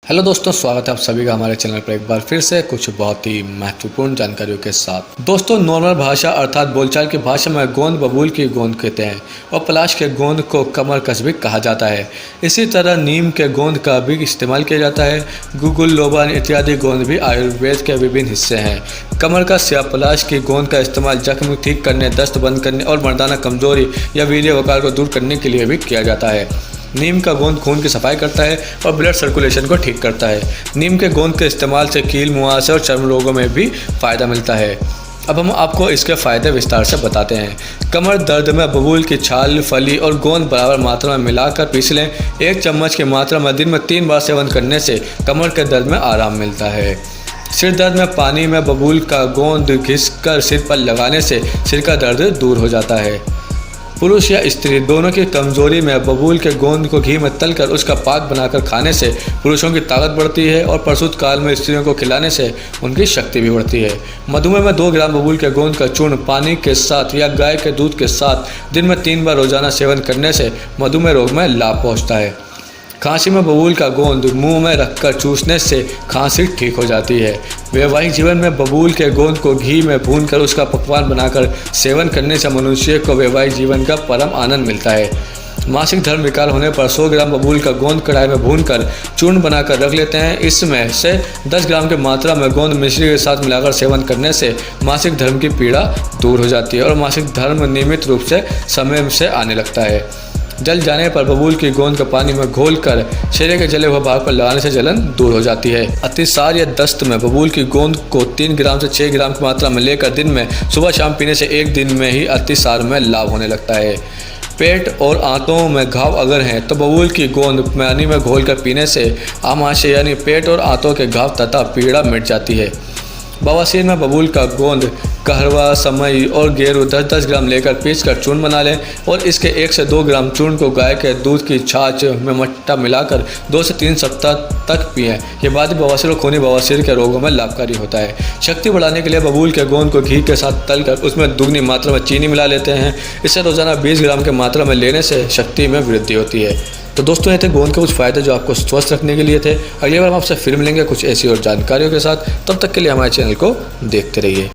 Hello दोस्तों, स्वागत है आप सभी का हमारे चैनल पर एक बार फिर से कुछ बहुत ही महत्वपूर्ण जानकारियों के साथ। दोस्तों, नॉर्मल भाषा अर्थात बोलचाल की भाषा में गोंद बबूल की गोंद कहते हैं और पलाश के गोंद को कमर कस भी कहा जाता है। इसी तरह नीम के गोंद का भी इस्तेमाल किया जाता है। गुगुल, लोबान इत्यादि गोंद भी आयुर्वेद के विभिन्न हिस्से हैं। कमर कस या पलाश की गोंद का इस्तेमाल जख्म ठीक करने, दस्त बंद करने और मर्दाना कमजोरी या वीर्य वकार को दूर करने के लिए भी किया जाता है। नीम का गोंद खून की सफाई करता है और ब्लड सर्कुलेशन को ठीक करता है। नीम के गोंद के इस्तेमाल से कील, मुहासे और चर्म रोगों में भी फ़ायदा मिलता है। अब हम आपको इसके फ़ायदे विस्तार से बताते हैं। कमर दर्द में बबूल की छाल, फली और गोंद बराबर मात्रा में मिलाकर पीस लें। 1 चम्मच की मात्रा में दिन में 3 बार सेवन करने से कमर के दर्द में आराम मिलता है। सिर दर्द में पानी में बबूल का गोंद घिसकर सिर पर लगाने से सिर का दर्द दूर हो जाता है। पुरुष या स्त्री दोनों की कमजोरी में बबूल के गोंद को घी में तलकर उसका पाक बनाकर खाने से पुरुषों की ताकत बढ़ती है और प्रसूत काल में स्त्रियों को खिलाने से उनकी शक्ति भी बढ़ती है। मधुमेह में 2 ग्राम बबूल के गोंद का चूर्ण पानी के साथ या गाय के दूध के साथ दिन में 3 बार रोजाना सेवन करने से मधुमेह रोग में लाभ पहुँचता है। खांसी में बबूल का गोंद मुंह में रखकर चूसने से खांसी ठीक हो जाती है। वैवाहिक जीवन में बबूल के गोंद को घी में भूनकर उसका पकवान बनाकर सेवन करने से मनुष्य को वैवाहिक जीवन का परम आनंद मिलता है। मासिक धर्म विकार होने पर 100 ग्राम बबूल का गोंद कढ़ाई में भूनकर चूर्ण बनाकर रख लेते हैं। इसमें से 10 ग्राम की मात्रा में गोंद मिश्री के साथ मिलाकर सेवन करने से मासिक धर्म की पीड़ा दूर हो जाती है और मासिक धर्म नियमित रूप से समय से आने लगता है। जल जाने पर बबूल की गोंद को पानी में घोलकर शरीर के जले हुए भाग पर लगाने से जलन दूर हो जाती है। अतिसार या दस्त में बबूल की गोंद को 3 ग्राम से 6 ग्राम की मात्रा में लेकर दिन में सुबह शाम पीने से 1 दिन में ही अतिसार में लाभ होने लगता है। पेट और आंतों में घाव अगर हैं तो बबूल की गोंद पानी में घोलकर पीने से आमाशय यानी पेट और आंतों के घाव तथा पीड़ा मिट जाती है। बवासीर में बबूल का गोंद, कहवा, समई और गेरू 10-10 ग्राम लेकर पीसकर चूर्ण बना लें और इसके 1 से 2 ग्राम चूर्ण को गाय के दूध की छाछ में मट्टा मिलाकर 2 से 3 सप्ताह तक पिएं। ये बाद बवासीर और खूनी बवासीर के रोगों में लाभकारी होता है। शक्ति बढ़ाने के लिए बबूल के गोंद को घी के साथ तलकर उसमें दुगनी मात्रा में चीनी मिला लेते हैं। इसे रोजाना 20 ग्राम की मात्रा में लेने से शक्ति में वृद्धि होती है। तो दोस्तों, ये थे गोंद के कुछ फ़ायदे जो आपको स्वस्थ रखने के लिए थे। अगली बार हम आपसे फिर मिलेंगे कुछ ऐसी और जानकारियों के साथ। तब तक के लिए हमारे चैनल को देखते रहिए।